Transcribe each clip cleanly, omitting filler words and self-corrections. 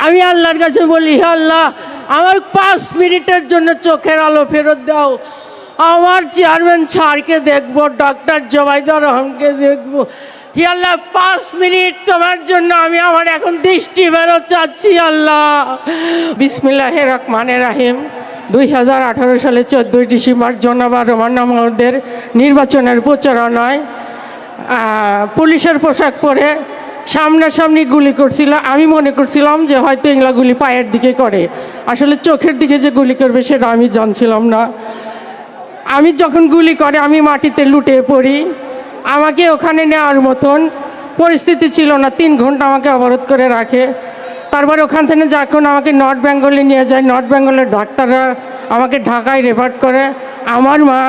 আমি আল্লাহর কাছে বলি, হে আল্লাহ, আমার 5 মিনিটের জন্য চোখের আলো ফেরত দাও। আমার চেয়ারম্যান স্যারকে দেখবো, ডক্টর জোবাইদুর রহমানকে দেখবো। হে আল্লাহ, 5 মিনিট তোমার জন্য আমি আমার এখন দৃষ্টি ফেরত চাচ্ছি আল্লাহ। বিসমিল্লাহির রহমানির রহিম। 2018 সালে 14 ডিসেম্বর জনাব রোমান্না মহোদয়ের নির্বাচনের প্রচারণায় পুলিশের পোশাক পরে সামনাসামনি গুলি করছিল। আমি মনে করছিলাম যে হয়তো এগুলা গুলি পায়ের দিকে করে, আসলে চোখের দিকে যে গুলি করবে সেটা আমি জানছিলাম না। আমি যখন গুলি করে আমি মাটিতে লুটে পড়ি। আমাকে ওখানে নেওয়ার মতন পরিস্থিতি ছিল না, 3 ঘন্টা আমাকে অবরোধ করে রাখে। তারপরে ওখান থেকে যখন আমাকে নর্থ বেঙ্গলে নিয়ে যায়, নর্থ বেঙ্গলের ডাক্তাররা আমাকে ঢাকায় রেফার করে। আমার মা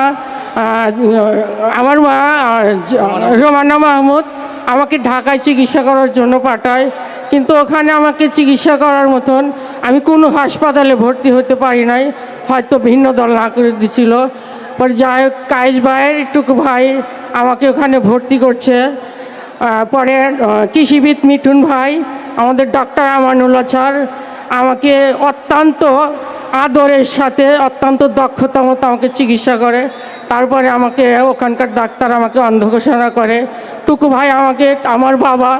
রোমান্না মাহমুদ আমাকে ঢাকায় চিকিৎসা করার জন্য পাঠায়, কিন্তু ওখানে আমাকে চিকিৎসা করার মতন আমি কোনো হাসপাতালে ভর্তি হতে পারি নাই, হয়তো ভিন্ন দল না করে দিছিল। পরে যাই হোক, কায়েস ভাইয়ের টুকু ভাই আমাকে ওখানে ভর্তি করছে। পরে কৃষিবিদ মিঠুন ভাই, আমাদের ডক্টর আমানুল্লাহ স্যার আমাকে অত্যন্ত আদরের সাথে অত্যন্ত দক্ষতা মতো আমাকে চিকিৎসা করে। তারপরে আমাকে ওখানকার ডাক্তার আমাকে অন্ধ ঘোষণা করে। টুকু ভাই আমাকে, আমার বাবা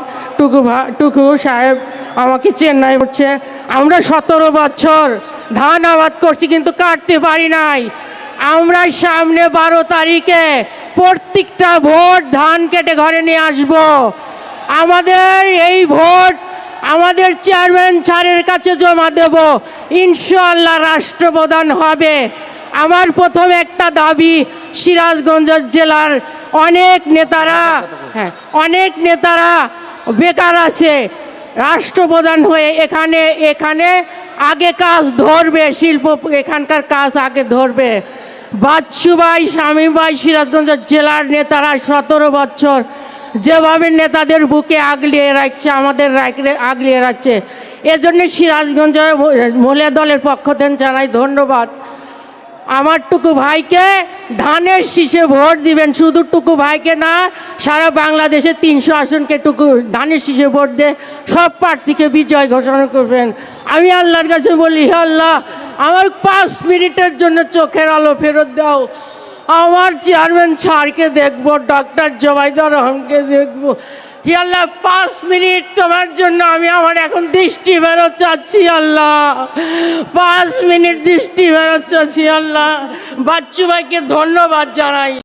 টুকু সাহেব আমাকে চেন্নাই পড়ছে। আমরা 17 বছর ধান আবাদ করছি কিন্তু কাটতে পারি নাই। আমরা সামনে 12 তারিখে প্রত্যেকটা ভোট ধান কেটে ঘরে নিয়ে আসব। আমাদের এই ভোট আমাদের চেয়ারম্যান স্যারের কাছে জমা দেব, ইনশাআল্লাহ রাষ্ট্রপ্রধান হবে। আমার প্রথম একটা দাবি, সিরাজগঞ্জ জেলার অনেক নেতারা বেকার আছে, রাষ্ট্রপ্রধান হয়ে এখানে আগে কাজ ধরবে, শিল্প এখানকার কাজ আগে ধরবে। বাচ্চু ভাই, শামীম ভাই, সিরাজগঞ্জ জেলার নেতারা 17 বছর যেভাবে নেতাদের বুকে আগলিয়ে রাখছে, আমাদের আগলিয়ে রাখছে, এজন্য সিরাজগঞ্জ মহিলা দলের পক্ষ থেকে জানাই ধন্যবাদ। আমার টুকু ভাইকে ধানের শীষে ভোট দিবেন, শুধু টুকু ভাইকে না, সারা বাংলাদেশে 300 আসনকে ধানের শীষে ভোট দিয়ে সব প্রার্থীকে বিজয় ঘোষণা করবেন। আমি আল্লাহর কাছে বলি, হে আল্লাহ, আমার 5 মিনিটের জন্য চোখের আলো ফেরত দাও। আমার চেয়ারম্যান স্যারকে দেখবো, ডক্টর জোবাইদুর রহমানকে দেখবো। হে আল্লাহ, 5 মিনিট তোমার জন্য আমি আমার এখন দৃষ্টি ফেরত চাচ্ছি আল্লাহ। 5 মিনিট দৃষ্টি ফেরত চাচ্ছি আল্লাহ। বাচ্চু ভাইকে ধন্যবাদ জানাই।